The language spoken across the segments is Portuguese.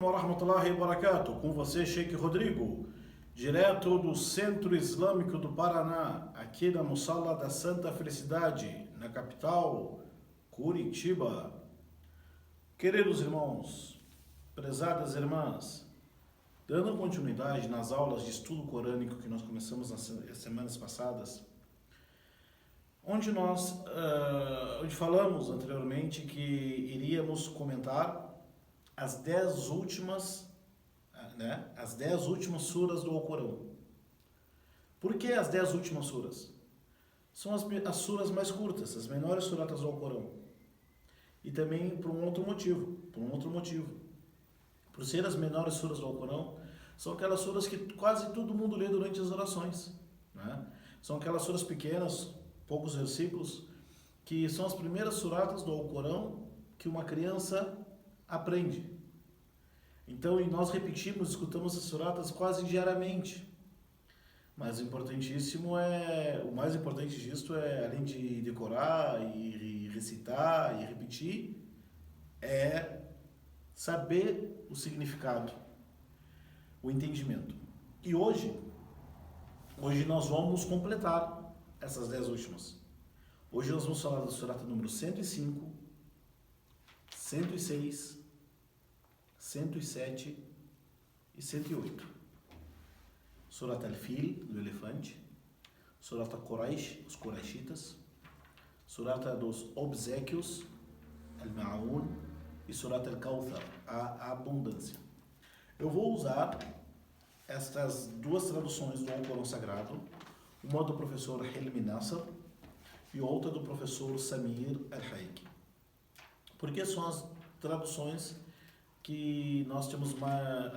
Warahmatullahi Wabarakatuh, com você, Sheikh Rodrigo, direto do Centro Islâmico do Paraná, aqui na Mussala da Santa Felicidade, na capital, Curitiba. Queridos irmãos, prezadas irmãs, dando continuidade nas aulas de estudo corânico que nós começamos nas semanas passadas, onde falamos anteriormente que iríamos comentar as 10 últimas suras do Alcorão. Por que as 10 últimas suras? São as suras mais curtas, as menores suratas do Alcorão. E também por um outro motivo. Por ser as menores suras do Alcorão, são aquelas suras que quase todo mundo lê durante as orações, né? São aquelas suras pequenas, poucos versículos, que são as primeiras suratas do Alcorão que uma criança aprende. Então, nós repetimos, escutamos essas suratas quase diariamente. Mas o mais importante disto é, além de decorar e recitar e repetir, é saber o significado, o entendimento. E hoje nós vamos completar essas 10 últimas. Hoje nós vamos falar da surata número 105, 106, 107 e 108. Surata Al-Fil, do elefante. Surata Quraish, os Quraishitas. Surata dos obsequios, Al-Ma'un. E Surata Al-Kawthar, a abundância. Eu vou usar estas duas traduções do Alcorão Sagrado, uma do professor Hilmi Nasser e outra do professor Samir Al-Haik. Porque são as traduções que nós temos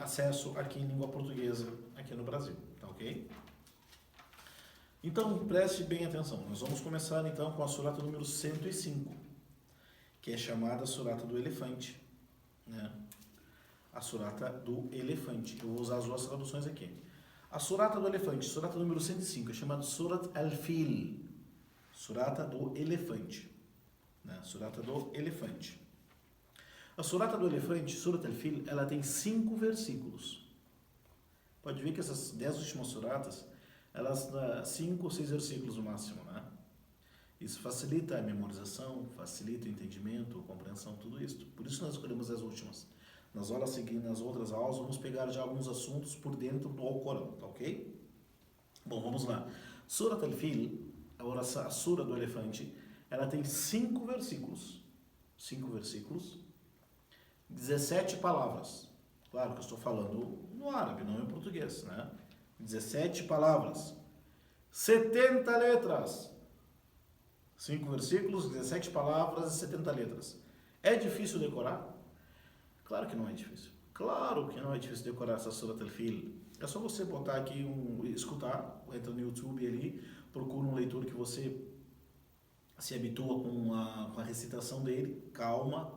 acesso aqui em língua portuguesa, aqui no Brasil, tá ok? Então, preste bem atenção. Nós vamos começar então com a surata número 105, que é chamada surata do elefante, né? A surata do elefante. Eu vou usar as duas traduções aqui. A surata do elefante, surata número 105, é chamada Surat Al-Fil, surata do elefante, né? Surata do elefante. A surata do elefante, Surat Al-Fil, ela tem 5 versículos. Pode ver que essas 10 últimas suratas, elas dão 5 ou 6 versículos no máximo, né? Isso facilita a memorização, facilita o entendimento, a compreensão, tudo isso. Por isso nós escolhemos as últimas. Nas aulas seguintes, nas outras aulas, vamos pegar já alguns assuntos por dentro do Alcorão, tá ok? Bom, vamos lá. Surat Al-Fil, a sura do elefante, ela tem 5 versículos. 5 versículos. 17 palavras. Claro que eu estou falando no árabe, não em português, né? 17 palavras. 70 letras. 5 versículos, 17 palavras e 70 letras. É difícil decorar? Claro que não é difícil. Claro que não é difícil decorar essa Surat Al-Fil. É só você botar aqui, escutar, entra no YouTube ali, procura um leitor que você se habitua com a recitação dele, calma,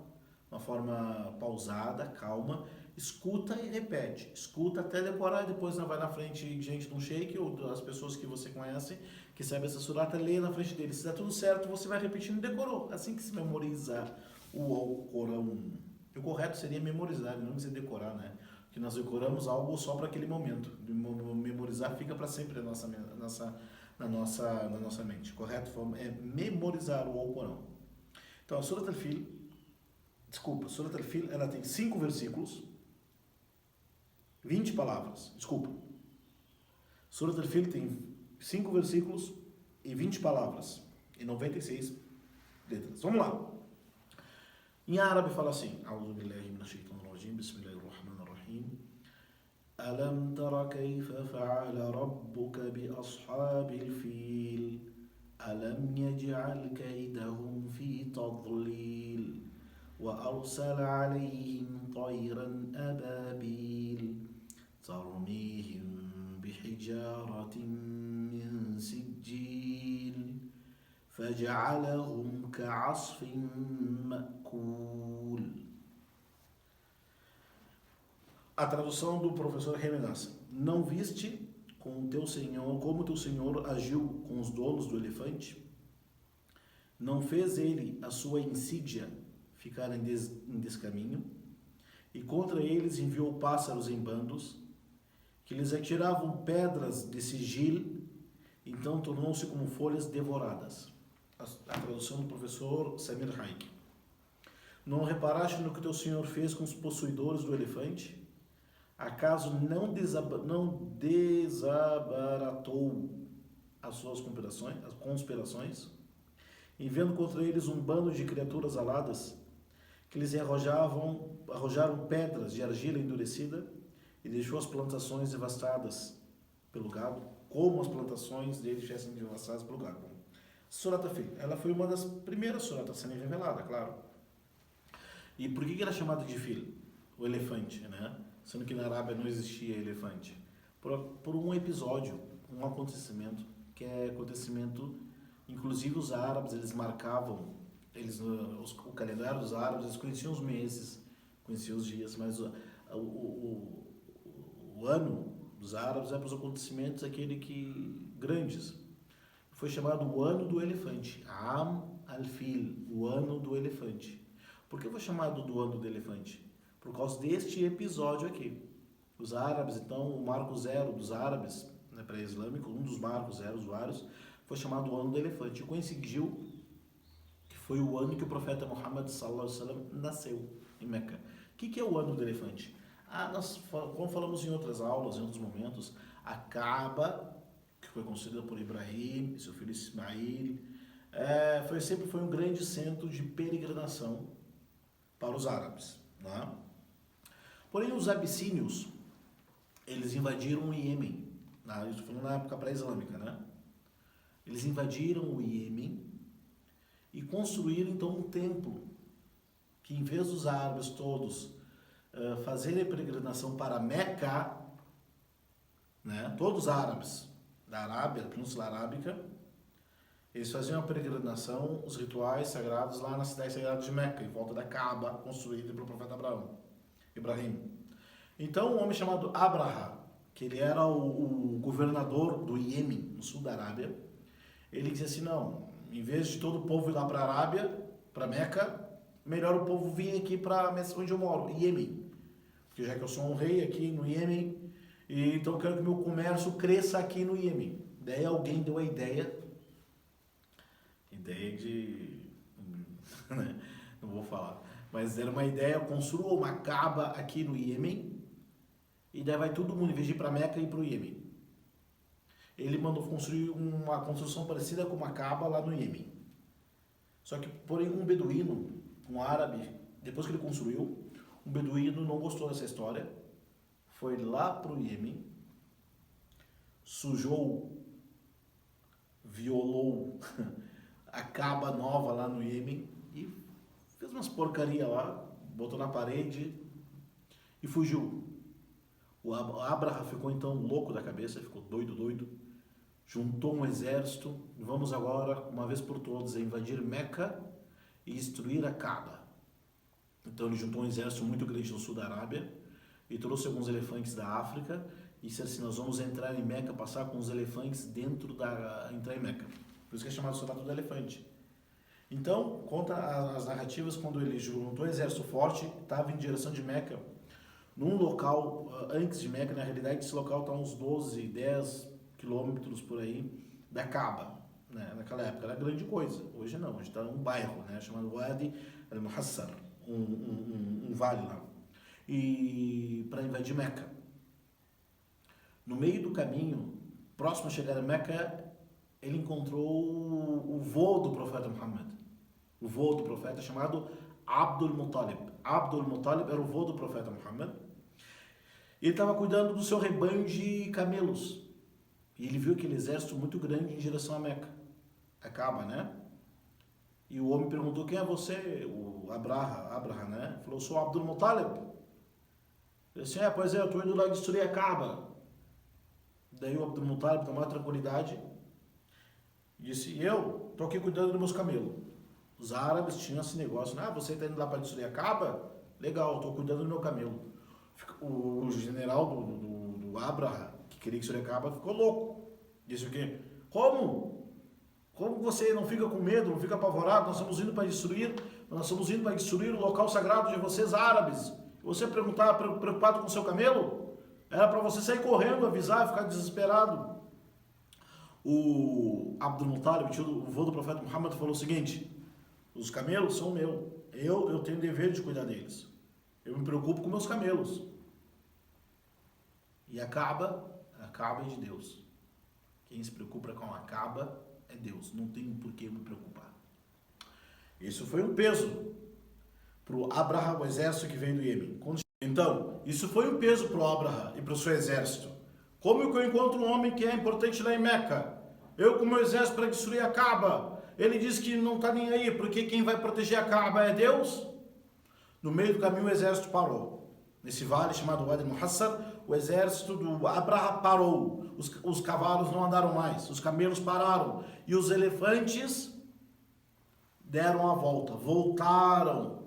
uma forma pausada, calma, escuta e repete. Escuta até decorar, depois vai na frente gente de um sheik ou das pessoas que você conhece, que sabe essa surata, lê na frente dele. Se der tudo certo, você vai repetindo e decorou. Assim que se memoriza o Alcorão. O correto seria memorizar, não dizer decorar, né? Porque nós decoramos algo só para aquele momento. Memorizar fica para sempre na nossa mente. Correto? É memorizar o Alcorão. Então, a Surat Al-Fil, Surat Al-Fil, ela tem 5 versículos, 20 palavras. Surat Al-Fil tem 5 versículos e 20 palavras e 96 letras. Vamos lá. Em árabe fala assim: A'udhu billahi minash shaitanir rajim, bismillahirrahmanirrahim. Alam tara kayfa fa'ala rabbuka bi ashabil fil? Alam yaj'al kaydahum fi tadlil? وأرسل عليهم طيرا أبابيل ترميهم بحجارة من سجيل فجعلهم كعصف مأكول. A tradução do professor Hilmi Nasser: não viste como teu Senhor agiu com os donos do elefante? Não fez ele a sua insídia ficar em descaminho e contra eles enviou pássaros em bandos, que lhes atiravam pedras de sigil, então tornou-se como folhas devoradas. A tradução do professor Samir Haik. Não reparaste no que teu senhor fez com os possuidores do elefante? Acaso não desabaratou as suas conspirações, enviando contra eles um bando de criaturas aladas, que lhes arrojaram pedras de argila endurecida e deixou as plantações devastadas pelo gado, como as plantações deles tivessem devastadas pelo gado. Surat Fil, ela foi uma das primeiras suratas a serem revelada, claro. E por que ela é chamada de Fil? O elefante, né? Sendo que na Arábia não existia elefante. Por um episódio, um acontecimento, que é acontecimento, inclusive os árabes, eles marcavam, o calendário dos árabes, eles conheciam os meses, conheciam os dias, mas o ano dos árabes é para os acontecimentos grandes. Foi chamado o ano do elefante, Am al-Fil, o ano do elefante. Por que foi chamado do ano do elefante? Por causa deste episódio aqui. Os árabes, então, o marco zero dos árabes, né, pré-islâmico, um dos marcos zeros vários, foi chamado o ano do elefante. E coincidiu que foi o ano que o profeta Muhammad sallallahu alaihi wasallam nasceu em Meca. O que é o ano do elefante? Como falamos em outras aulas, em outros momentos, a Kaaba, que foi construída por Ibrahim e seu filho Ismail, sempre foi um grande centro de peregrinação para os árabes, né? Porém, os abissínios, eles invadiram o Iêmen, isso foi na época pré-islâmica, né? Eles invadiram o Iêmen e construíram então um templo que, em vez dos árabes todos fazerem a peregrinação para Meca, né? Todos os árabes da Arábia, da Península Arábica, eles faziam a peregrinação, os rituais sagrados lá na cidade sagrada de Meca, em volta da Kaaba, construída pelo profeta Ibrahim. Então, um homem chamado Abraha, que ele era o governador do Iêmen, no sul da Arábia, ele disse assim, não, em vez de todo o povo ir lá para a Arábia, para Meca, melhor o povo vir aqui para onde eu moro, Iêmen. Porque já que eu sou um rei aqui no Iêmen, então eu quero que o meu comércio cresça aqui no Iêmen. Daí alguém deu a ideia de... não vou falar, mas era uma ideia, construa uma Kaaba aqui no Iêmen, e daí vai todo mundo, em vez de ir para Meca, ir para o Iêmen. Ele mandou construir uma construção parecida com uma Kaaba lá no Iêmen. Só que, porém, um beduíno, um árabe, depois que ele construiu, um beduíno não gostou dessa história, foi lá para o Iêmen, sujou, violou a Kaaba nova lá no Iêmen e fez umas porcaria lá, botou na parede e fugiu. O Abraha ficou então louco da cabeça, ficou doido, juntou um exército, vamos agora, uma vez por todas, invadir Meca e destruir a Kaaba. Então ele juntou um exército muito grande no sul da Arábia e trouxe alguns elefantes da África e disse assim, nós vamos entrar em Meca, passar com os elefantes entrar em Meca. Por isso que é chamado Soldado do Elefante. Então, conta as narrativas quando ele juntou um exército forte, estava em direção de Meca, num local, antes de Meca, na realidade, esse local está uns 12, 10 quilômetros por aí da Kaaba, né? Naquela época era grande coisa, hoje não, hoje está um bairro, né? Chamado Wadi al-Muhassar, um vale lá, e para invadir Meca. No meio do caminho, próximo a chegar a Meca, ele encontrou o vô do profeta Muhammad. O vô do profeta chamado Abdul Muttalib. Abdul Muttalib era o vô do profeta Muhammad. Ele estava cuidando do seu rebanho de camelos. E ele viu aquele exército muito grande em direção a Meca. A Kaaba, né? E o homem perguntou, quem é você? O Abraha, né? Falou, sou Abdul Muttalib. Ele disse, pois é, eu estou indo lá destruir a Kaaba. Daí o Abdul Muttalib, com maior tranquilidade, disse, eu estou aqui cuidando dos meus camelos. Os árabes tinham esse negócio, você está indo lá para destruir a Kaaba? Legal, estou cuidando do meu camelo. O general do Abraha, que queria destruir a Kaaba, ficou louco. Disse o quê? Como? Como você não fica com medo, não fica apavorado? Nós estamos indo para destruir o local sagrado de vocês árabes. Você preocupado com o seu camelo? Era para você sair correndo, avisar, ficar desesperado. O Abdul Muttalib, o avô do profeta Muhammad, falou o seguinte: os camelos são meus. Eu tenho o dever de cuidar deles. Eu me preocupo com meus camelos. E a Kaaba é de Deus. Quem se preocupa com a Kaaba é Deus. Não tem por que me preocupar. Isso foi um peso para o Abraha, o exército que veio do Iêmen. Então, isso foi um peso para o Abraha e para o seu exército. Como que eu encontro um homem que é importante lá em Meca? Eu com o meu exército para destruir a Kaaba. Ele diz que não está nem aí, porque quem vai proteger a Kaaba é Deus. No meio do caminho o exército parou. Nesse vale chamado Wadi Muhassar, o exército do Abraha parou. Os cavalos não andaram mais, os camelos pararam. E os elefantes deram a volta, voltaram.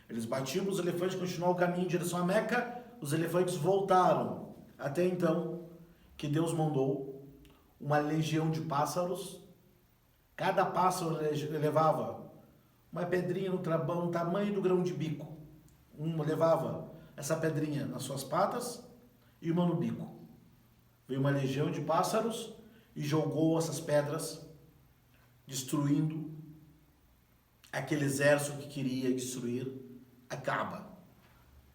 Eles batiam os elefantes, continuaram o caminho em direção a Meca, os elefantes voltaram. Até então, que Deus mandou uma legião de pássaros. Cada pássaro levava uma pedrinha no tamanho do grão de bico. Um levava essa pedrinha nas suas patas e uma no bico. Veio uma legião de pássaros e jogou essas pedras, destruindo aquele exército que queria destruir a Kaaba.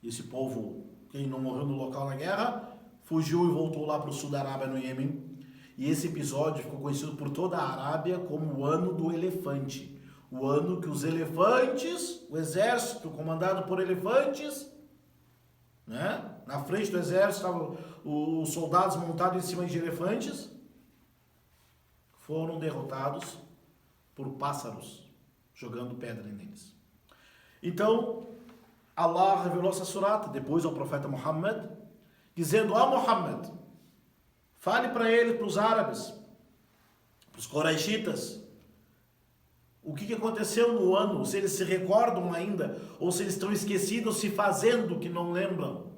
E esse povo, quem não morreu no local na guerra, fugiu e voltou lá para o sul da Arábia, no Iêmen. E esse episódio ficou conhecido por toda a Arábia como o Ano do Elefante. O ano que os elefantes, o exército comandado por elefantes, né? Na frente do exército estavam os soldados montados em cima de elefantes, foram derrotados por pássaros, jogando pedra neles. Então, Allah revelou essa surata depois ao profeta Muhammad, dizendo: ó Muhammad, fale para ele, para os árabes, para os Quraishitas, o que aconteceu no ano, se eles se recordam ainda, ou se eles estão esquecidos, se fazendo que não lembram.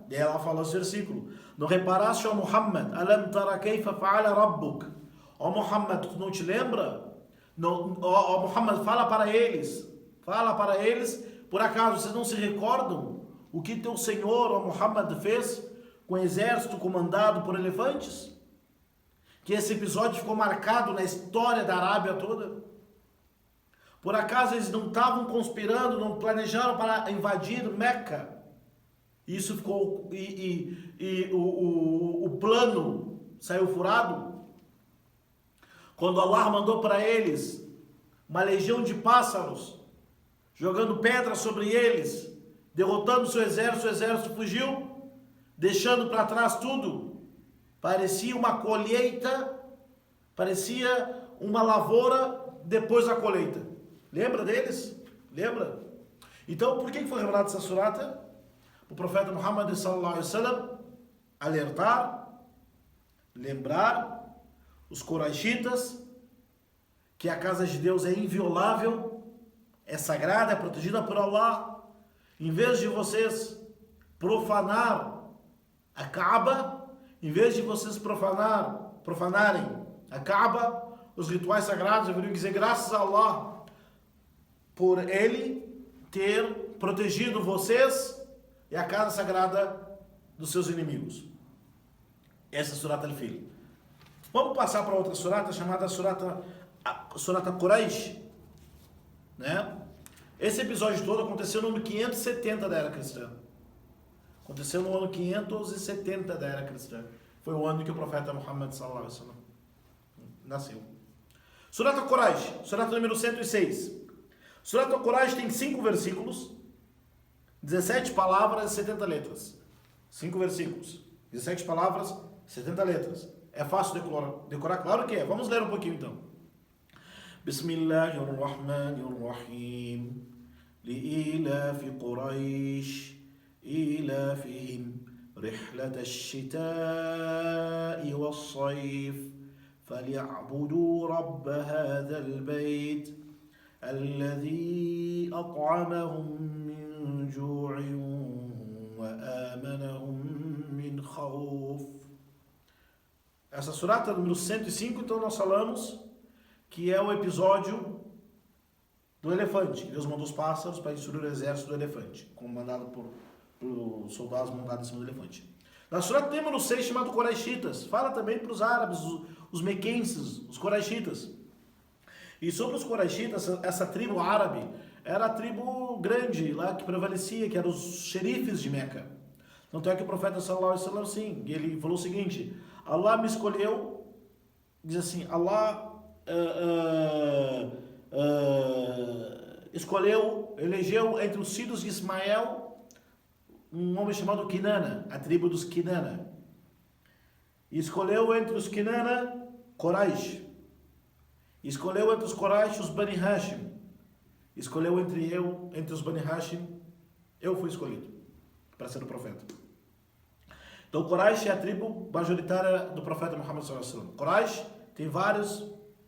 E ela falou esse versículo: não reparaste, ó Muhammad, alam tara kayfa fa'ala rabbuk? Ó Muhammad, tu não te lembra? Ó Muhammad, fala para eles, por acaso vocês não se recordam o que teu Senhor, ó Muhammad, fez com o exército comandado por elefantes? Que esse episódio ficou marcado na história da Arábia toda. Por acaso eles não estavam conspirando, não planejaram para invadir Meca? Isso ficou o plano saiu furado. Quando Allah mandou para eles uma legião de pássaros, jogando pedras sobre eles, derrotando seu exército, o exército fugiu, deixando para trás tudo. Parecia uma colheita, parecia uma lavoura depois da colheita. Lembra deles? Lembra? Então, por que foi revelada essa surata? O profeta Muhammad sallallahu alaihi wasallam alertar, lembrar os Quraishitas que a casa de Deus é inviolável, é sagrada, é protegida por Allah. Em vez de vocês profanar a Kaaba, em vez de vocês profanarem a Kaaba, os rituais sagrados, deveriam dizer graças a Allah por Ele ter protegido vocês e a casa sagrada dos seus inimigos. Essa é a Surat Al-Fil. Vamos passar para outra surata chamada Surata Quraish, né? Esse episódio todo aconteceu no ano 570 da era cristã. Aconteceu no ano 570 da era cristã. Foi o ano que o profeta Muhammad sallallahu alaihi wasallam nasceu. Surata Quraish, surata número 106. Surata Quraish tem 5 versículos, 17 palavras e 70 letras. 5 versículos, 17 palavras, 70 letras. É fácil decorar? Claro que é. Vamos ler um pouquinho então. Bismillahirrahmanirrahim. Li'ilafi Quraish, ilafihim رحلة الشتاء والصيف فليعبدوا رب هذا البيت الذي أطعمهم من جوع وآمنهم من خوف. Essa surata número 105, então nós falamos que é o episódio do elefante, que Deus mandou os pássaros para destruir o exército do elefante, comandado por soldados montados em cima do elefante. Na Surat número 6, chamado Coraxitas, fala também para os árabes, os mequenses, os Coraxitas. E sobre os Coraxitas, essa tribo árabe era a tribo grande lá que prevalecia, que eram os xerifes de Meca. Tanto é que o profeta sallallahu alaihi wasallam, sim, ele falou o seguinte: Allah me escolheu, diz assim, Allah escolheu, elegeu entre os filhos de Ismael um homem chamado Kinana, a tribo dos Kinana. E escolheu entre os Kinana Quraish. Escolheu entre os Quraish os Bani Hashim. Escolheu entre os Bani Hashim, eu fui escolhido para ser o profeta. Então Quraish é a tribo majoritária do profeta Muhammad sallallahu alaihi wasallam. Quraish tem várias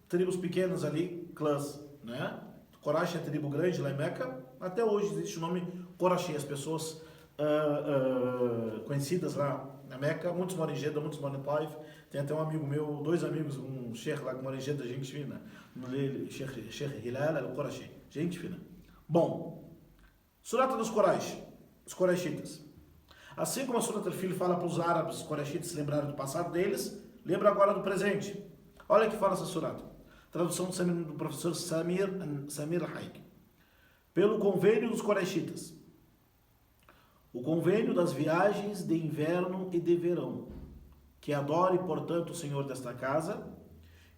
tribos pequenas ali, clãs, né? Quraish é a tribo grande lá em Meca. Até hoje existe o nome Qurashi, as pessoas conhecidas lá na Meca. Muitos moram em Jeddah, muitos moram em Taif. Tem até um amigo meu, dois amigos, um sheikh lá que mora em Jeddah, gente fina. Sheikh Hilal al-Qurashi, gente fina. Bom, Surata dos Quraish, os Quraishitas. Assim como a Surat al-Fil fala para os árabes, os Quraishitas, se lembrarem do passado deles, lembra agora do presente. Olha o que fala essa surata. Tradução do professor Samir Haik. Pelo convênio dos Quraishitas. O convênio das viagens de inverno e de verão. Que adore, portanto, o Senhor desta casa,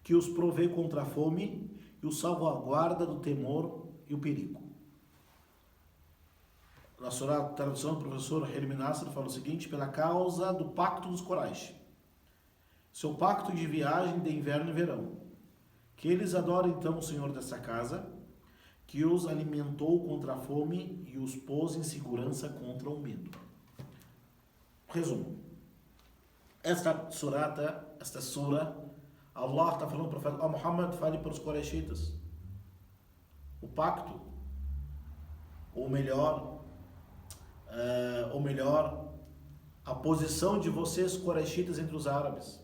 que os provê contra a fome e os salvaguarda do temor e o perigo. Na surata, tradução do professor Helmi Nasser fala o seguinte: pela causa do pacto dos Quraish. Seu pacto de viagem de inverno e verão. Que eles adorem então o Senhor dessa casa, que os alimentou contra a fome e os pôs em segurança contra o medo. Resumo. Esta sura, Allah está falando para o profeta, Muhammad, fale para os Quraishitas. O pacto, ou melhor, a posição de vocês Quraishitas entre os árabes.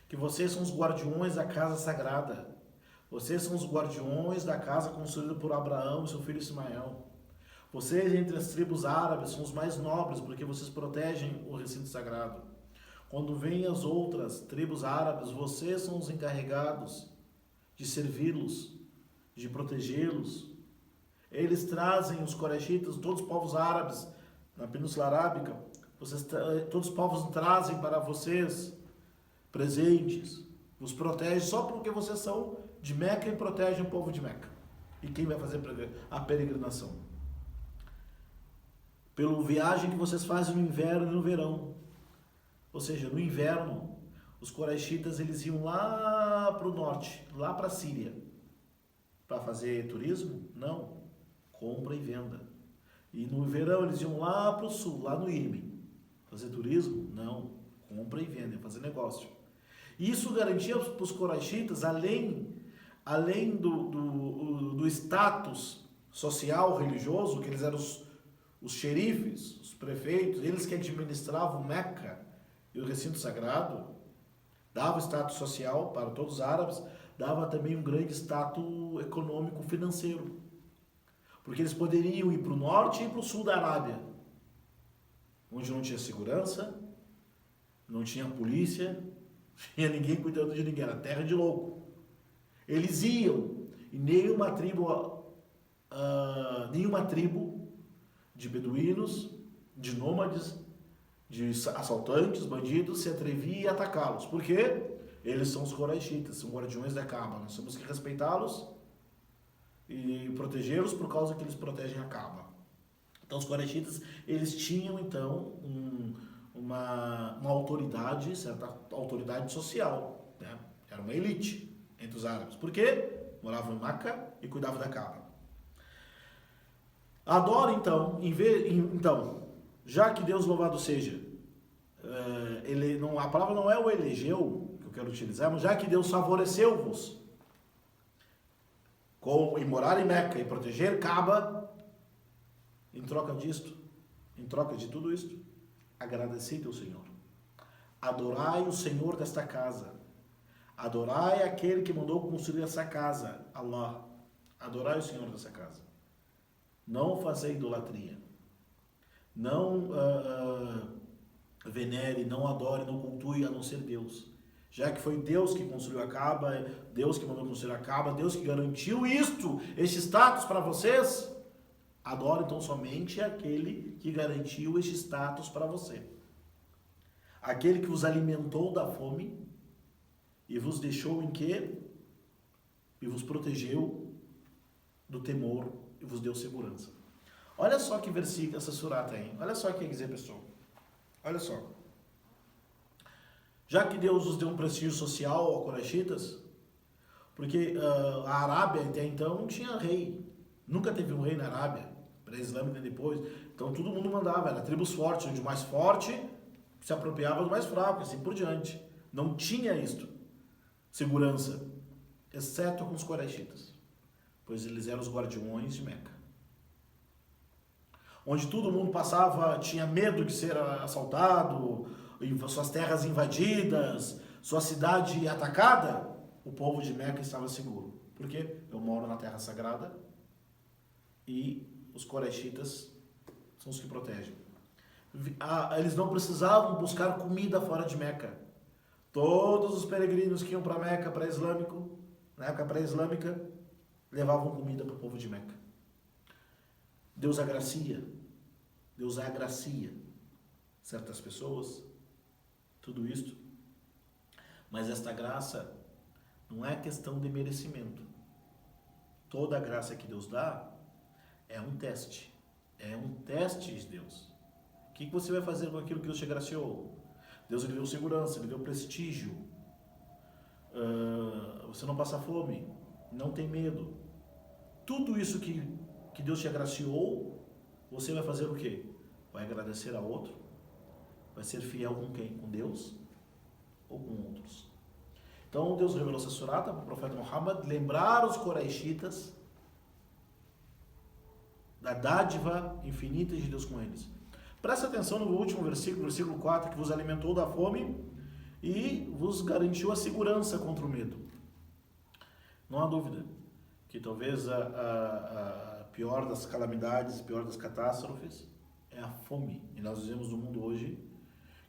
Que vocês são os guardiões da casa sagrada. Vocês são os guardiões da casa construída por Abraão e seu filho Ismael. Vocês, entre as tribos árabes, são os mais nobres, porque vocês protegem o recinto sagrado. Quando vêm as outras tribos árabes, vocês são os encarregados de servi-los, de protegê-los. Eles trazem, os Quraishitas, todos os povos árabes, na Península Arábica, todos os povos trazem para vocês presentes, os protegem só porque vocês são de Meca e protegem o povo de Meca. E quem vai fazer a peregrinação? Pela viagem que vocês fazem no inverno e no verão. Ou seja, no inverno, os Quraishitas eles iam lá para o norte, lá para a Síria. Para fazer turismo? Não. Compra e venda. E no verão eles iam lá para o sul, lá no Iêmen. Fazer turismo? Não. Compra e venda, fazer negócio. Isso garantia para os Quraishitas, além do status social, religioso, que eles eram os xerifes, os prefeitos, eles que administravam Meca e o recinto sagrado, dava status social para todos os árabes, dava também um grande status econômico financeiro. Porque eles poderiam ir para o norte e para o sul da Arábia, onde não tinha segurança, não tinha polícia, não tinha ninguém cuidando de ninguém, era terra de louco. Eles iam, e nenhuma tribo de beduínos, de nômades, de assaltantes, bandidos, se atrevia a atacá-los. Por quê? Eles são os Quraishitas, são guardiões da Kaaba. Nós temos que respeitá-los e protegê-los por causa que eles protegem a Kaaba. Então os Quraishitas, eles tinham então uma autoridade, certa autoridade social, né? Era uma elite entre os árabes. Por quê? Moravam em Meca e cuidavam da Kaaba. Adoro então, já que Deus louvado seja, a palavra não é o elegeu, que eu quero utilizar, mas já que Deus favoreceu-vos em morar em Meca e proteger Kaaba, em troca de tudo isto, agradecei ao Senhor. Adorai o Senhor desta casa. Adorai aquele que mandou construir essa casa, Allah. Adorai o Senhor dessa casa. Não fazer idolatria. Não venere, não adore, não cultue a não ser Deus. Já que foi Deus que construiu a Caba, Deus que mandou construir a Caba, Deus que garantiu este status para vocês, adore então somente aquele que garantiu este status para você. Aquele que vos alimentou da fome e vos deixou em quê? E vos protegeu do temor e vos deu segurança. Olha só que versículo essa surá tem. Olha só o que quer dizer, pessoal. Olha só. Já que Deus os deu um prestígio social aos Coraxitas, porque a Arábia até então não tinha rei. Nunca teve um rei na Arábia, pré-islâmica depois. Então todo mundo mandava, era tribos fortes, onde o mais forte se apropriava do mais fraco, assim por diante. Não tinha isto, segurança, exceto com os Coraxitas, pois eles eram os guardiões de Meca. Onde todo mundo passava, tinha medo de ser assaltado, suas terras invadidas, sua cidade atacada, o povo de Meca estava seguro. Por quê? Eu moro na terra sagrada e os Coraxitas são os que protegem. Eles não precisavam buscar comida fora de Meca. Todos os peregrinos que iam para Meca, pré-islâmico, na época pré-islâmica, levavam comida para o povo de Meca. Deus agracia certas pessoas, tudo isto, mas esta graça não é questão de merecimento. Toda a graça que Deus dá é um teste de Deus. O que você vai fazer com aquilo que Deus te agraciou? Deus lhe deu segurança, lhe deu prestígio, você não passa fome, não tem medo. Tudo isso que Deus te agraciou, você vai fazer o quê? Vai agradecer a outro? Vai ser fiel com quem? Com Deus ou com outros? Então Deus revelou essa surata para o profeta Muhammad lembrar os Coraxitas da dádiva infinita de Deus com eles. Presta atenção no último versículo, versículo 4, que vos alimentou da fome e vos garantiu a segurança contra o medo. Não há dúvida que talvez a pior das calamidades, a pior das catástrofes é a fome. E nós vivemos no mundo hoje,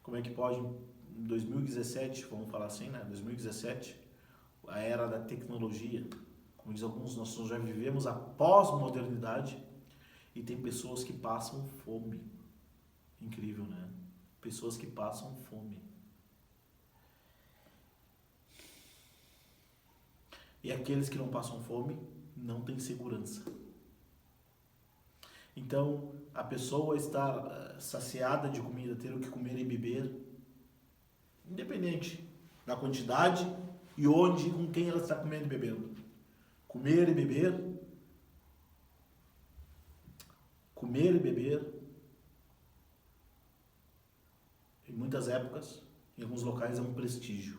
como é que pode, em 2017, vamos falar assim, né? 2017, a era da tecnologia, como diz alguns, nós já vivemos a pós-modernidade e tem pessoas que passam fome. Incrível, né? Pessoas que passam fome. E aqueles que não passam fome não têm segurança. Então, a pessoa estar saciada de comida, ter o que comer e beber, independente da quantidade e onde e com quem ela está comendo e bebendo. Comer e beber, em muitas épocas, em alguns locais é um prestígio.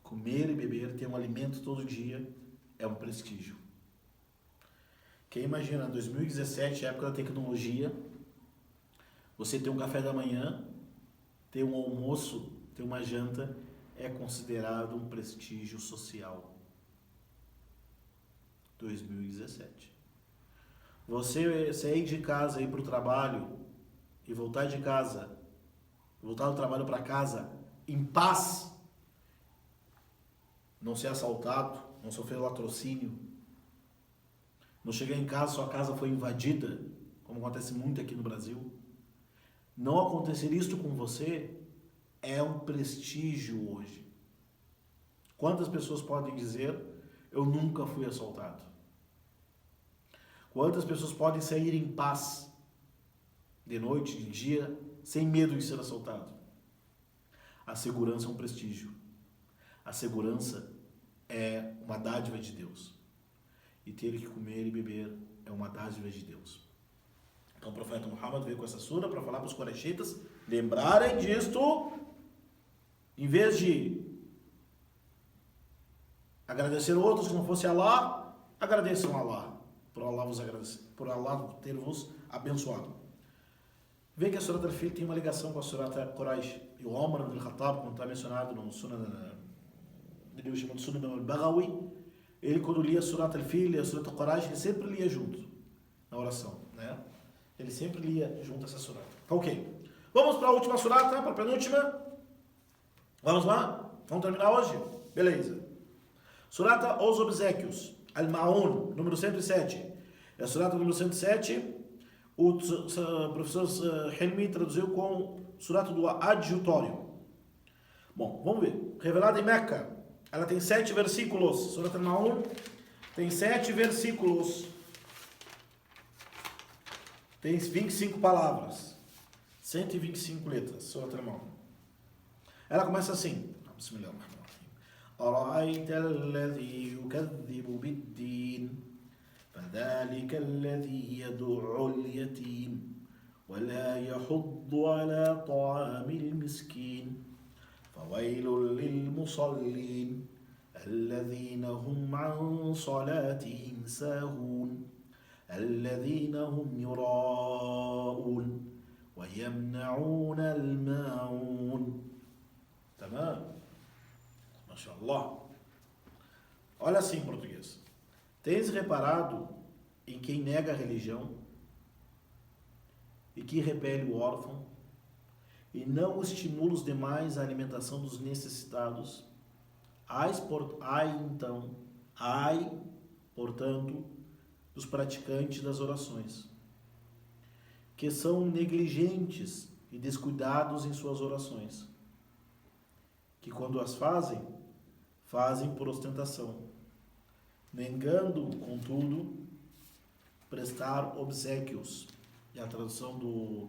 Comer e beber, ter um alimento todo dia é um prestígio. Quem imagina, 2017, época da tecnologia, você ter um café da manhã, ter um almoço, ter uma janta, é considerado um prestígio social. 2017. Você sair de casa, ir para o trabalho e voltar de casa, voltar do trabalho para casa em paz, não ser assaltado, não sofrer latrocínio, não chegar em casa, sua casa foi invadida, como acontece muito aqui no Brasil, não acontecer isto com você é um prestígio hoje. Quantas pessoas podem dizer, eu nunca fui assaltado? Quantas pessoas podem sair em paz, de noite, de dia, sem medo de ser assaltado? A segurança é um prestígio. A segurança é uma dádiva de Deus. E ter que comer e beber é uma dádiva de Deus. Então o profeta Muhammad veio com essa sura para falar para os Coraxitas lembrarem disto, em vez de agradecer outros que não fosse Allah, agradeçam a Allah. Por Allah vos agradecer, por Allah ter vos abençoado. Vê que a Surat Al-Fil tem uma ligação com a Surat Quraysh. E o Umar ibn al-Khattab, como está mencionado no Sunan, ele chama de Sunan al-Baghawi, ele quando lia Surat al-Fil e Surat al-Qur'an, ele sempre lia junto na oração, né? Ele sempre lia junto essa surata. Ok. Vamos para a última surata, para a penúltima. Vamos lá? Vamos terminar hoje? Beleza. Surata Os Obséquios, Al-Ma'un, número 107. É a surata número 107. O professor Helmi traduziu com surata do adjutório. Bom, vamos ver. Revelada em Meca. Ela tem 7 versículos. Surata Al-Ma'un tem 7 versículos. Tem 25 palavras. 125 letras. Surata Al-Ma'un. Ela começa assim. Bismillahirrahmanirrahim. أرأيت الذي يكذب بالدين فذلك الذي يدع اليتيم ولا يحض على طعام المسكين فويل للمصلين الذين هم عن صلاتهم ساهون الذين هم يراءون ويمنعون الماعون. تمام. Mashallah. Olha assim em português. Tens reparado em quem nega a religião e que repele o órfão e não estimula os demais à alimentação dos necessitados? Portanto, dos praticantes das orações, que são negligentes e descuidados em suas orações, que quando as fazem por ostentação, negando, contudo, prestar obséquios. E a tradução do...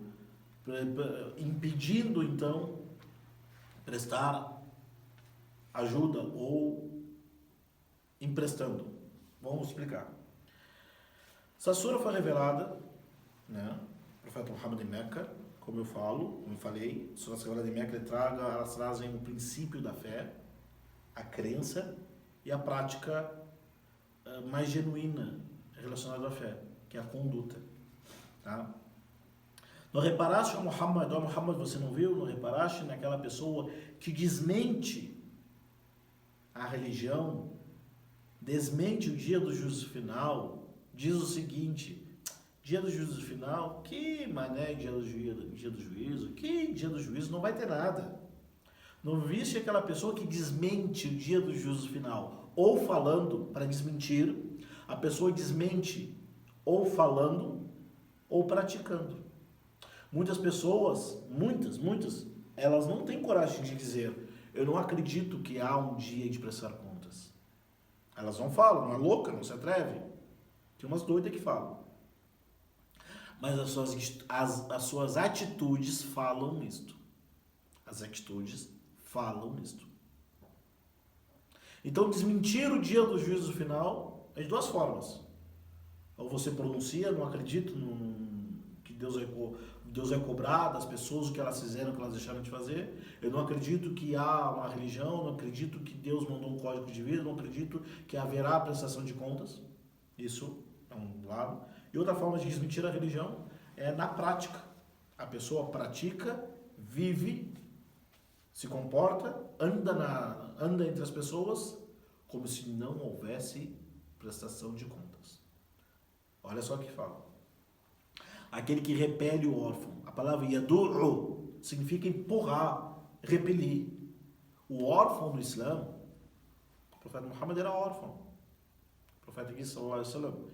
impedindo, então, prestar ajuda ou emprestando. Vamos explicar. Essa sura foi revelada, né? O profeta Muhammad em Meca, como eu falei, suras reveladas em Meca, elas trazem o princípio da fé, a crença e a prática mais genuína relacionada à fé, que é a conduta. Tá? Não reparaste, Muhammad, você não viu? Não reparaste naquela pessoa que desmente a religião, desmente o dia do juízo final, diz o seguinte: dia do juízo final, que mané dia do juízo, que dia do juízo, não vai ter nada. Não viste aquela pessoa que desmente o dia do juízo final, ou falando para desmentir, a pessoa desmente ou falando ou praticando. Muitas pessoas, muitas, elas não têm coragem de dizer: eu não acredito que há um dia de prestar contas. Elas não falam, não é louca, não se atreve. Tem umas doidas que falam. Mas as suas atitudes falam isto. As atitudes falam nisto. Então, desmentir o dia do juízo final é de duas formas. Ou você pronuncia: não acredito que Deus vai cobrar das pessoas o que elas fizeram, o que elas deixaram de fazer. Eu não acredito que há uma religião, não acredito que Deus mandou um código de vida, não acredito que haverá prestação de contas. Isso é um lado. E outra forma de desmentir a religião é na prática. A pessoa pratica, vive, se comporta, anda entre as pessoas como se não houvesse prestação de contas. Olha só o que fala. Aquele que repele o órfão. A palavra yadur'u significa empurrar, repelir. O órfão no Islã, o profeta Muhammad era órfão. O profeta disse, sallallahu alaihi wasallam,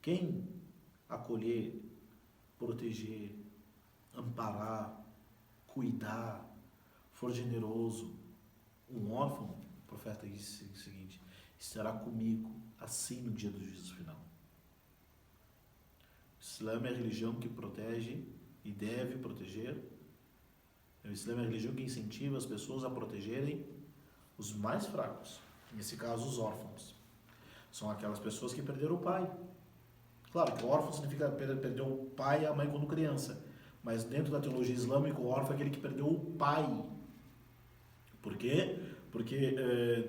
quem acolher, proteger, amparar, cuidar, for generoso, um órfão, o profeta disse o seguinte: estará comigo assim no dia do juízo final. O Islã é a religião que protege e deve proteger. O Islã é a religião que incentiva as pessoas a protegerem os mais fracos, nesse caso os órfãos. São aquelas pessoas que perderam o pai. Claro que o órfão significa perder o pai e a mãe quando criança, mas dentro da teologia islâmica o órfão é aquele que perdeu o pai. Por quê? Porque,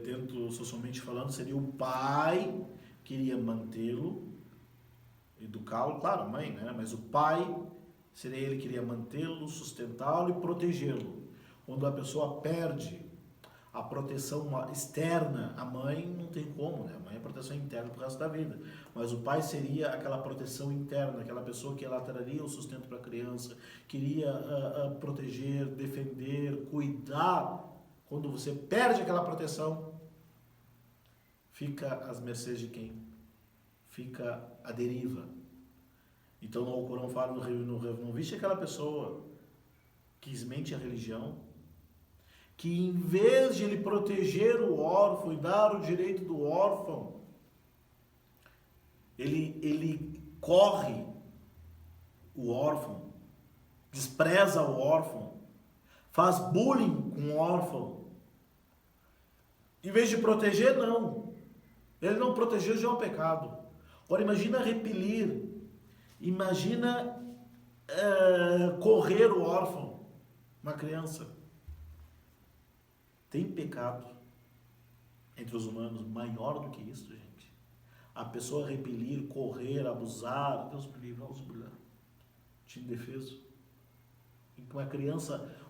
dentro, socialmente falando, seria o pai que iria mantê-lo, educá-lo, claro, a mãe, né? Mas o pai seria ele que iria mantê-lo, sustentá-lo e protegê-lo. Quando a pessoa perde A proteção externa, a mãe não tem como, né? A mãe é proteção interna pro resto da vida. Mas o pai seria aquela proteção interna, aquela pessoa que ela traria o sustento para a criança, queria proteger, defender, cuidar. Quando você perde aquela proteção, fica às mercês de quem? Fica à deriva. Então no Alcorão fala, não viste aquela pessoa que desmente a religião, que em vez de ele proteger o órfão e dar o direito do órfão, ele corre o órfão, despreza o órfão, faz bullying com o órfão. Em vez de proteger, não. Ele não protegeu, já é um pecado. Agora imagina repelir, imagina correr o órfão, uma criança. Tem pecado entre os humanos maior do que isso, gente? A pessoa repelir, correr, abusar, Deus me livre, vamos brilhar. Te indefeso.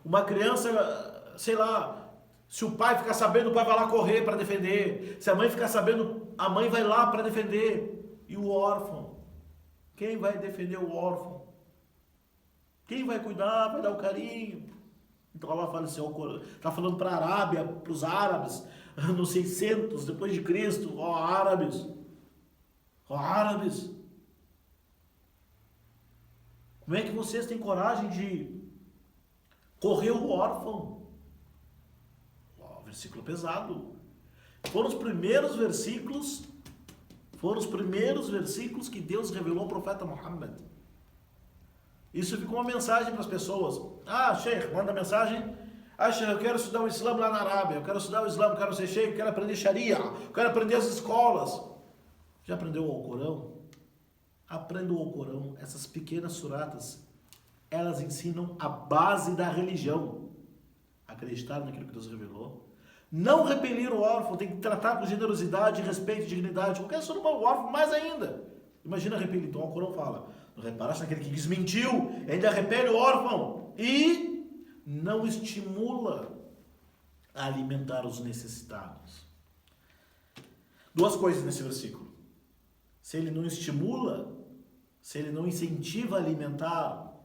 Uma criança, sei lá, se o pai ficar sabendo, o pai vai lá correr para defender. Se a mãe ficar sabendo, a mãe vai lá para defender. E o órfão? Quem vai defender o órfão? Quem vai cuidar, vai dar o carinho? Então Allah fala assim, está falando para a Arábia, para os árabes, no 600 depois de Cristo, ó árabes, como é que vocês têm coragem de correr o órfão? Ó, versículo pesado. Foram os primeiros versículos que Deus revelou ao profeta Muhammad. Isso ficou uma mensagem para as pessoas. Ah, Sheikh, manda mensagem. Ah, Sheikh, eu quero estudar o Islã lá na Arábia. Eu quero estudar o Islã, eu quero ser Sheikh, eu quero aprender Sharia. Eu quero aprender as escolas. Já aprendeu o Alcorão? Aprenda o Alcorão. Essas pequenas suratas, elas ensinam a base da religião. Acreditar naquilo que Deus revelou. Não repelir o órfão. Tem que tratar com generosidade, respeito, dignidade. Qualquer ser humano, o órfão, mais ainda. Imagina repelir. Então o Alcorão fala... Reparaste naquele que desmentiu, ainda repele o órfão e não estimula a alimentar os necessitados. Duas coisas nesse versículo. Se ele não estimula, se ele não incentiva a alimentar,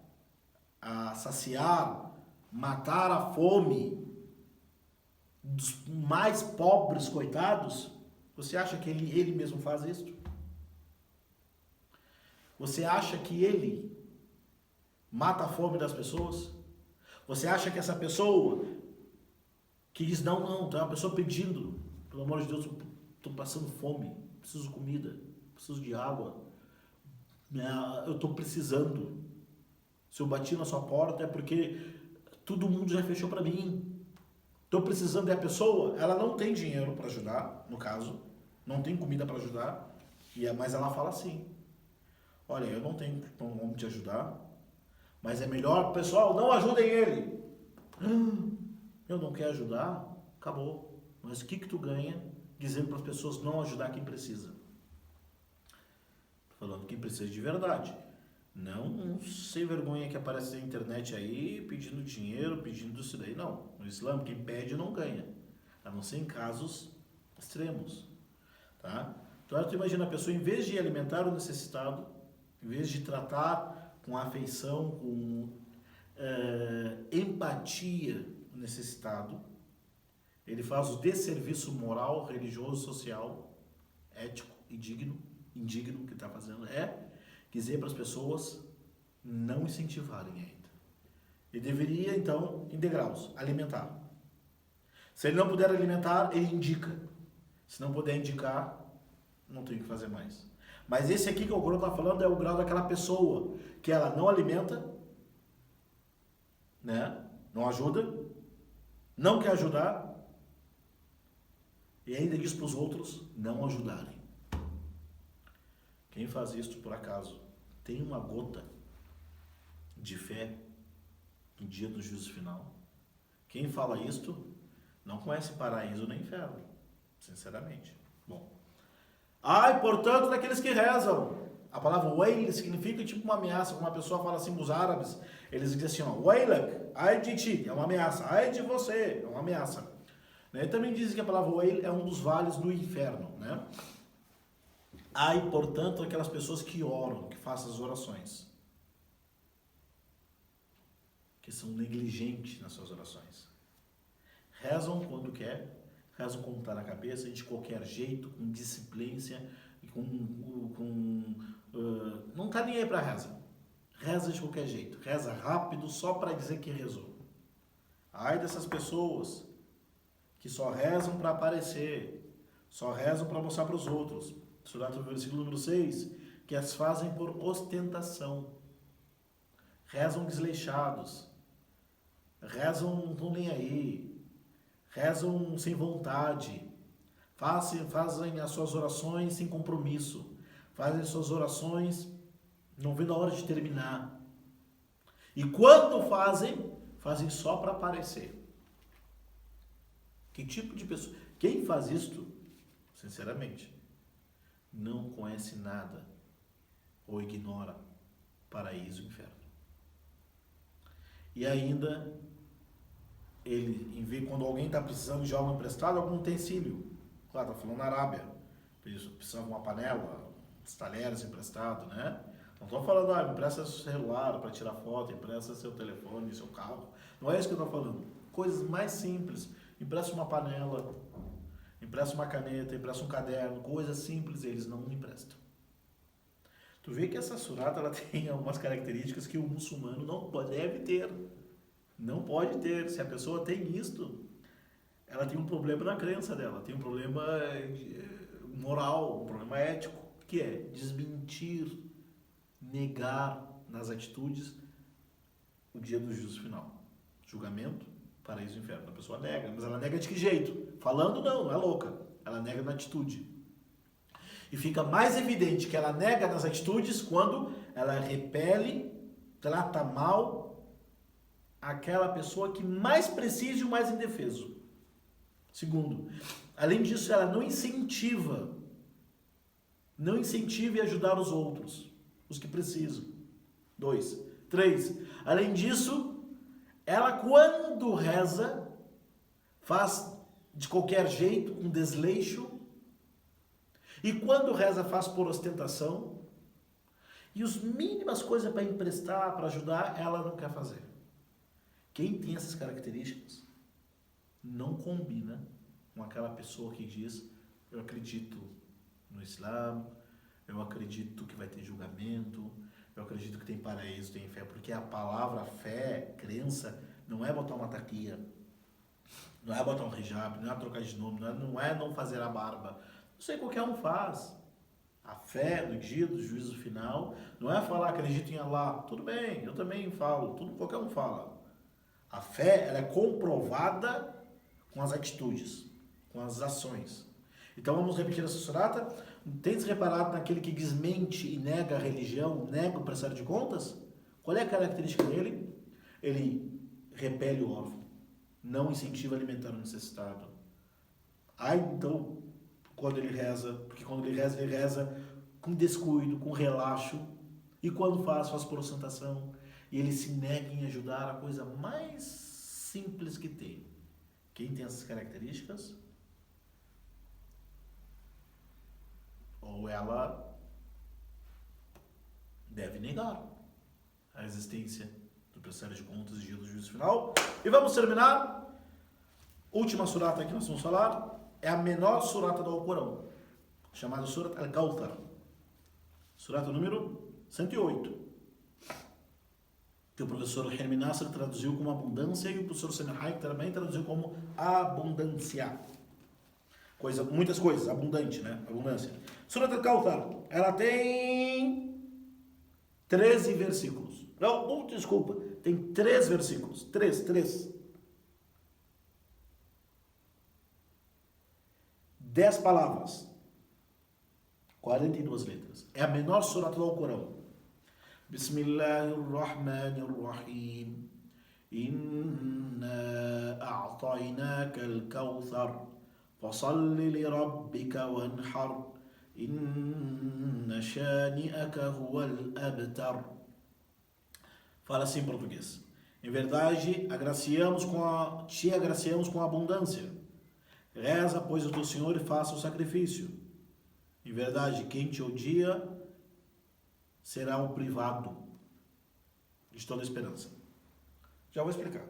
a saciar, matar a fome dos mais pobres, coitados, você acha que ele mesmo faz isso? Você acha que ele mata a fome das pessoas? Você acha que essa pessoa que diz, não, tem uma pessoa pedindo, pelo amor de Deus, estou passando fome, preciso de comida, preciso de água, eu estou precisando. Se eu bati na sua porta é porque todo mundo já fechou para mim. Estou precisando. E a pessoa, ela não tem dinheiro para ajudar, no caso, não tem comida para ajudar, mas ela fala assim, olha, eu não tenho como te ajudar, mas é melhor, pessoal, não ajudem ele. Eu não quero ajudar, acabou. Mas o que tu ganha dizendo para as pessoas não ajudar quem precisa? Tô falando quem precisa de verdade. Não um sem vergonha que aparece na internet aí pedindo dinheiro, pedindo isso daí. Não, no Islã quem pede não ganha, a não ser em casos extremos, tá? Então tu imagina a pessoa, em vez de alimentar o necessitado, em vez de tratar com afeição, com empatia o necessitado, ele faz o desserviço moral, religioso, social, ético e indigno que está fazendo, dizer para as pessoas não incentivarem ainda. Ele deveria, então, em degraus, alimentar. Se ele não puder alimentar, ele indica. Se não puder indicar, não tem o que fazer mais. Mas esse aqui que o Alcorão está falando é o grau daquela pessoa que ela não alimenta, né? Não ajuda, não quer ajudar e ainda diz para os outros não ajudarem. Quem faz isso, por acaso, tem uma gota de fé no dia do juízo final? Quem fala isto não conhece paraíso nem inferno, sinceramente. Bom. Portanto, daqueles que rezam. A palavra wail significa tipo uma ameaça. Quando uma pessoa fala assim, os árabes, eles dizem assim, wailak, ai de ti, é uma ameaça. Ai de você, é uma ameaça. Né? E também dizem que a palavra Wail é um dos vales do inferno. Né? Ai, portanto, aquelas pessoas que oram, que fazem as orações, que são negligentes nas suas orações. Rezam quando quer, rezam como está na cabeça, de qualquer jeito, com disciplina, não está nem aí para reza. Reza de qualquer jeito, reza rápido só para dizer que rezou. Ai dessas pessoas que só rezam para aparecer, só rezam para mostrar para os outros. Surat, no versículo número 6, que as fazem por ostentação. Rezam desleixados, rezam não estão nem aí, rezam sem vontade, fazem as suas orações sem compromisso, fazem as suas orações não vendo a hora de terminar. E quando fazem só para aparecer. Que tipo de pessoa? Quem faz isto, sinceramente, não conhece nada ou ignora paraíso e inferno. E ainda, quando alguém está precisando de algo emprestado, algum utensílio. Claro, está falando na Arábia. Precisa de uma panela, uns talheres emprestados, né? Não estou falando, me empresta seu celular para tirar foto, empresta seu telefone, seu carro. Não é isso que eu estou falando. Coisas mais simples. Empresta uma panela, empresta uma caneta, empresta um caderno. Coisas simples eles não emprestam. Tu vê que essa surata ela tem algumas características que o muçulmano não deve ter. Não pode ter. Se a pessoa tem isto, ela tem um problema na crença dela, tem um problema moral, um problema ético, que é desmentir, negar nas atitudes o dia do juízo final. Julgamento, paraíso e inferno. A pessoa nega, mas ela nega de que jeito? Falando não é louca. Ela nega na atitude. E fica mais evidente que ela nega nas atitudes quando ela repele, trata mal aquela pessoa que mais precisa e o mais indefeso. Segundo, além disso, ela não incentiva e ajudar os outros, os que precisam. 2. 3. Além disso, ela quando reza, faz de qualquer jeito, um desleixo, e quando reza faz por ostentação, e as mínimas coisas para emprestar, para ajudar, ela não quer fazer. Quem tem essas características não combina com aquela pessoa que diz: eu acredito no Islã, eu acredito que vai ter julgamento, eu acredito que tem paraíso, tem fé, porque a palavra fé, crença, não é botar uma taquia, não é botar um hijab, não é trocar de nome, não é não fazer a barba. Isso aí qualquer um faz. A fé no dia do juízo final não é falar acredito em Allah. Tudo bem, eu também falo, qualquer um fala. A fé ela é comprovada com as atitudes, com as ações. Então vamos repetir essa surata. Tens reparado naquele que desmente e nega a religião, nega o prestar de contas? Qual é a característica dele? Ele repele o órfão, não incentiva a alimentar o necessitado. Então, quando ele reza, porque quando ele reza com descuido, com relaxo, e quando faz por ostentação, e ele se nega em ajudar a coisa mais simples que tem. Quem tem essas características, ou ela deve negar a existência do prestar de contas e dia do juízo final. E vamos terminar. Última surata que nós vamos falar é a menor surata do Alcorão, chamada Surat Al-Kawthar. Surata número 108. Que o professor Hermin Nasser traduziu como abundância e o professor Senahai também traduziu como abundância. Muitas coisas, abundante, né? Abundância. Surat Al-Kawthar, ela tem 13 versículos. Não, desculpa, tem 3 versículos. 3. 10 palavras. 42 letras. É a menor surata do Alcorão. Bismillahirrahmanirrahim. Inna a'tainaka al-kawthar. Fasalli li rabbika wanhar. Inna shani'aka huwa al-abtar. Fala assim em português. Em verdade, te agraciamos com abundância. Reza, pois, o teu Senhor e faça o sacrifício. Em verdade, quem te odia será o privado de toda esperança. Já vou explicar.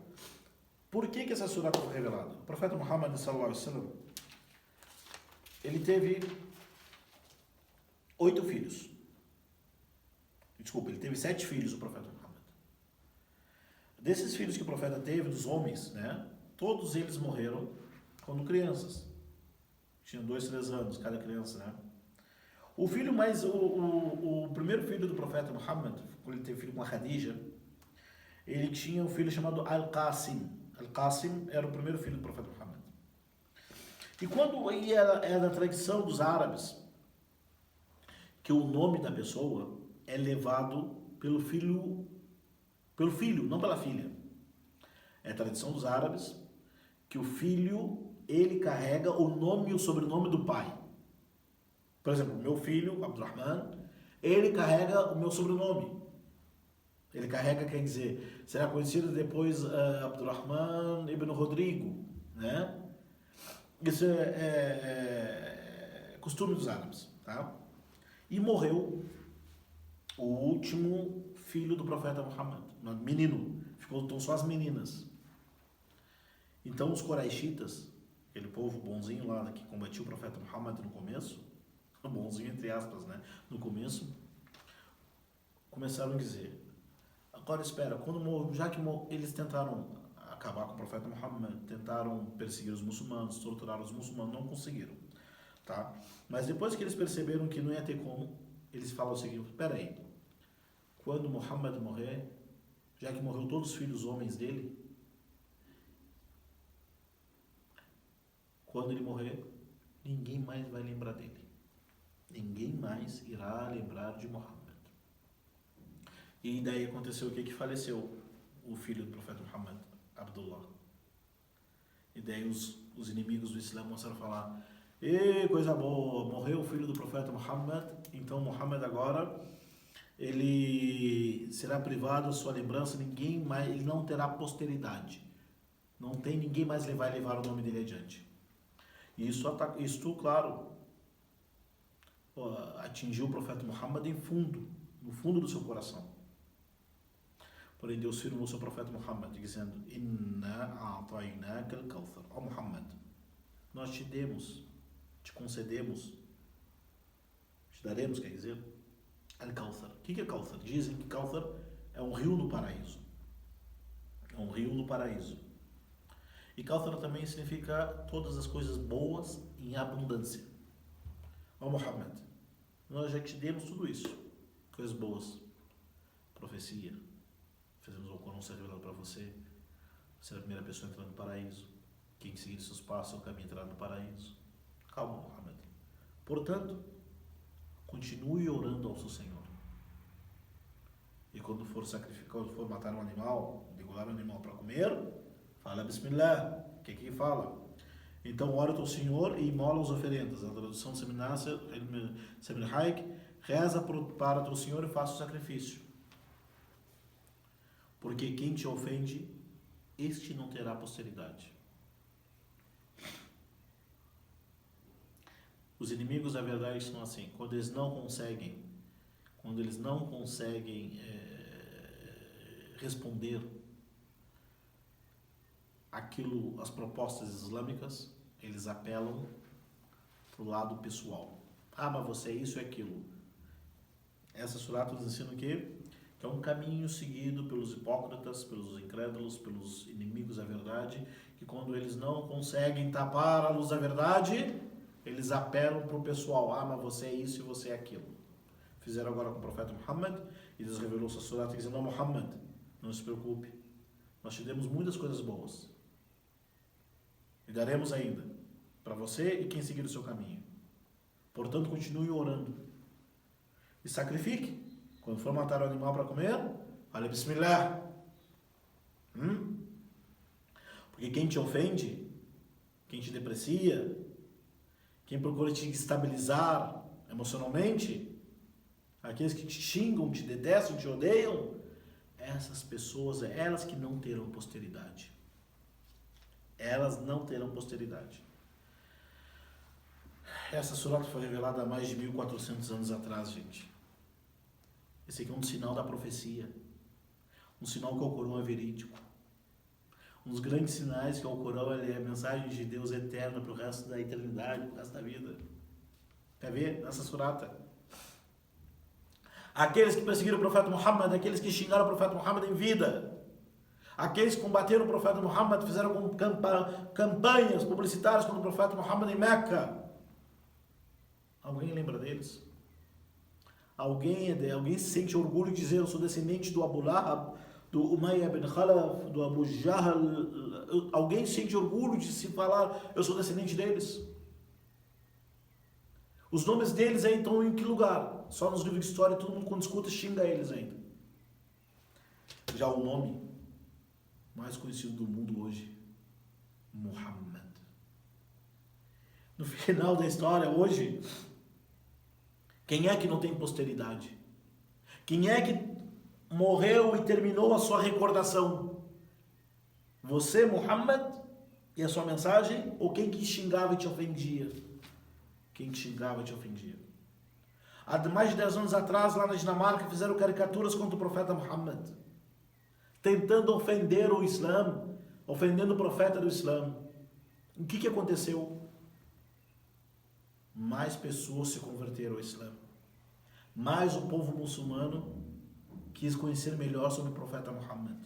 Por que essa surah foi revelada? O profeta Muhammad sallallahu alaihi wasallam, ele teve 8 filhos. Desculpa, ele teve 7 filhos, o profeta Muhammad. Desses filhos que o profeta teve, dos homens, né? Todos eles morreram quando crianças. Tinham 2, 3 anos, cada criança, né? O filho mais, o primeiro filho do profeta Muhammad, quando ele teve filho com a Khadija, ele tinha um filho chamado Al-Qasim. Al-Qasim era o primeiro filho do profeta Muhammad. E quando era da tradição dos árabes, que o nome da pessoa é levado pelo filho, não pela filha. É a tradição dos árabes que o filho, ele carrega o nome e o sobrenome do pai. Por exemplo, meu filho, Abdurrahman, ele carrega o meu sobrenome. Ele carrega, quer dizer, será conhecido depois Abdurrahman ibn Rodrigo, né? Isso é costume dos árabes, tá? E morreu o último filho do profeta Muhammad, menino, ficou só as meninas. Então os Quraishitas, aquele povo bonzinho lá que combatiu o profeta Muhammad no começo, bonzinho entre aspas, né? No começo, começaram a dizer: agora espera, já que eles tentaram acabar com o profeta Muhammad, tentaram perseguir os muçulmanos, torturar os muçulmanos, não conseguiram, tá? Mas depois que eles perceberam que não ia ter como, eles falam o seguinte: espera aí, quando Muhammad morrer, já que morreu todos os filhos homens dele, quando ele morrer, ninguém mais vai lembrar dele. Ninguém mais irá lembrar de Muhammad. E daí aconteceu o que faleceu o filho do profeta Muhammad, Abdullah. E daí os inimigos do Islã começaram a falar: e coisa boa, morreu o filho do profeta Muhammad, então Muhammad agora ele será privado da sua lembrança, ninguém mais, ele não terá posteridade. Não tem ninguém mais vai levar o nome dele adiante. E isso, claro, atingiu o profeta Muhammad no fundo do seu coração. Porém, Deus firmou o seu profeta Muhammad, dizendo: Inna a'tainaka al-Kawthar. Ó Muhammad, nós te concedemos, te daremos, quer dizer, al-Kawthar. O que é Kawthar? Dizem que Kawthar é um rio no paraíso. É um rio no paraíso. E Kawthar também significa todas as coisas boas em abundância. Ó Muhammad, nós já te demos tudo isso. Coisas boas. Profecia. Fizemos o Corão ser revelado para você. Você é a primeira pessoa a entrar no paraíso. Quem seguir seus passos é o caminho a entrar no paraíso. Calma, Muhammad. Portanto, continue orando ao seu Senhor. E quando for sacrificar, quando for matar um animal, degolar um animal para comer, fala Bismillah. O que fala? Então, ora ao teu Senhor e imola as oferendas. A tradução de Sebn Haik: reza para teu Senhor e faça o sacrifício. Porque quem te ofende, este não terá posteridade. Os inimigos da verdade são assim: quando eles não conseguem responder as propostas islâmicas, eles apelam para o lado pessoal. Ah, mas você é isso e aquilo. Essa surah nos ensina o quê? Que é um caminho seguido pelos hipócritas, pelos incrédulos, pelos inimigos da verdade, que quando eles não conseguem tapar a luz da verdade, eles apelam para o pessoal. Ah, mas você é isso e você é aquilo. Fizeram agora com o profeta Muhammad, e Deus revelou sua surah dizendo: Muhammad, não se preocupe, nós te demos muitas coisas boas. E daremos ainda para você e quem seguir o seu caminho. Portanto, continue orando. E sacrifique. Quando for matar o animal para comer, fale Bismillah. Porque quem te ofende, quem te deprecia, quem procura te estabilizar emocionalmente, aqueles que te xingam, te detestam, te odeiam, essas pessoas, elas que não terão posteridade. Elas não terão posteridade. Essa surata foi revelada há mais de 1400 anos atrás, gente. Esse aqui é um sinal da profecia. Um sinal que o Corão é verídico. Um dos grandes sinais que o Corão é a mensagem de Deus eterna para o resto da eternidade, para o resto da vida. Quer ver? Nessa surata. Aqueles que perseguiram o profeta Muhammad, aqueles que xingaram o profeta Muhammad em vida, aqueles que combateram o profeta Muhammad, fizeram campanhas publicitárias contra o profeta Muhammad em Meca. Alguém lembra deles? Alguém sente orgulho de dizer: eu sou descendente do Abu Lahab, do Umayya bin Khalaf, do Abu Jahl? Alguém sente orgulho de se falar: eu sou descendente deles? Os nomes deles aí estão em que lugar? Só nos livros de história, todo mundo quando escuta xinga eles ainda. Já o nome mais conhecido do mundo hoje, Muhammad. No final da história, hoje, quem é que não tem posteridade? Quem é que morreu e terminou a sua recordação? Você, Muhammad, e a sua mensagem? Ou quem que xingava e te ofendia? Quem te xingava e te ofendia? Há mais de 10 anos atrás, lá na Dinamarca, fizeram caricaturas contra o profeta Muhammad, tentando ofender o Islã, ofendendo o profeta do Islã. O que aconteceu? Mais pessoas se converteram ao Islã. Mais o povo muçulmano quis conhecer melhor sobre o profeta Muhammad.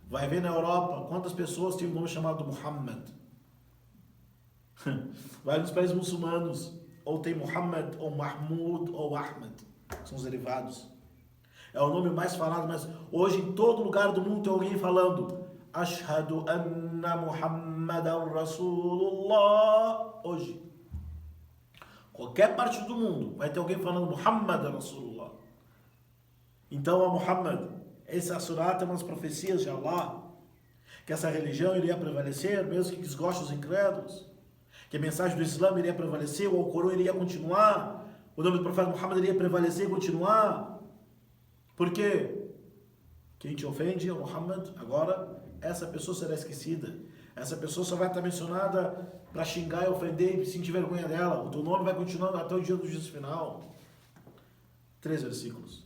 Vai ver na Europa quantas pessoas têm o nome chamado Muhammad. Vai nos países muçulmanos, ou tem Muhammad, ou Mahmud, ou Ahmed. São os derivados. É o nome mais falado, mas hoje em todo lugar do mundo tem alguém falando Ashhadu anna Muhammadan Rasulullah. Hoje. Qualquer parte do mundo vai ter alguém falando Muhammadan Rasulullah. Então, a Muhammad, essa surata é uma das profecias de Allah, que essa religião iria prevalecer, mesmo que desgoste os incrédulos, que a mensagem do Islã iria prevalecer, o Alcorão iria continuar, o nome do profeta Muhammad iria prevalecer e continuar. Por quê? Quem te ofende é o Muhammad, agora essa pessoa será esquecida. Essa pessoa só vai estar mencionada para xingar e ofender e sentir vergonha dela. O teu nome vai continuar até o dia do juízo final. 3 versículos.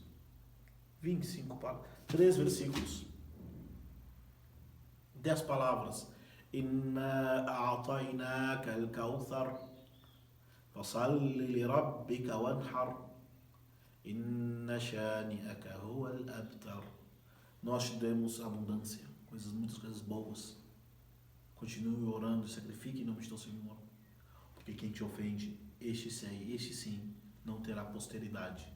25 palavras. 3 versículos. 10 palavras. Inna a'tainaka al-kawthar fasalli li rabbika wanhar inna shani'aka huwa al-abtar. Nós te demos abundância, muitas coisas boas. Continue orando e sacrifique em nome de teu Senhor, porque quem te ofende, este sim, não terá posteridade.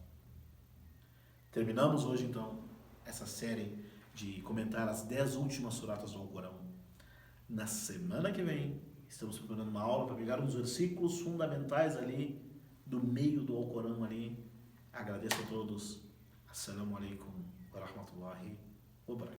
Terminamos hoje então essa série de comentar as 10 últimas suratas do Alcorão. Na semana que vem, estamos preparando uma aula para pegar uns versículos fundamentais ali, do meio do Alcorão ali. Agradeço a todos. Assalamu alaikum wa rahmatullahi wa barakatuh.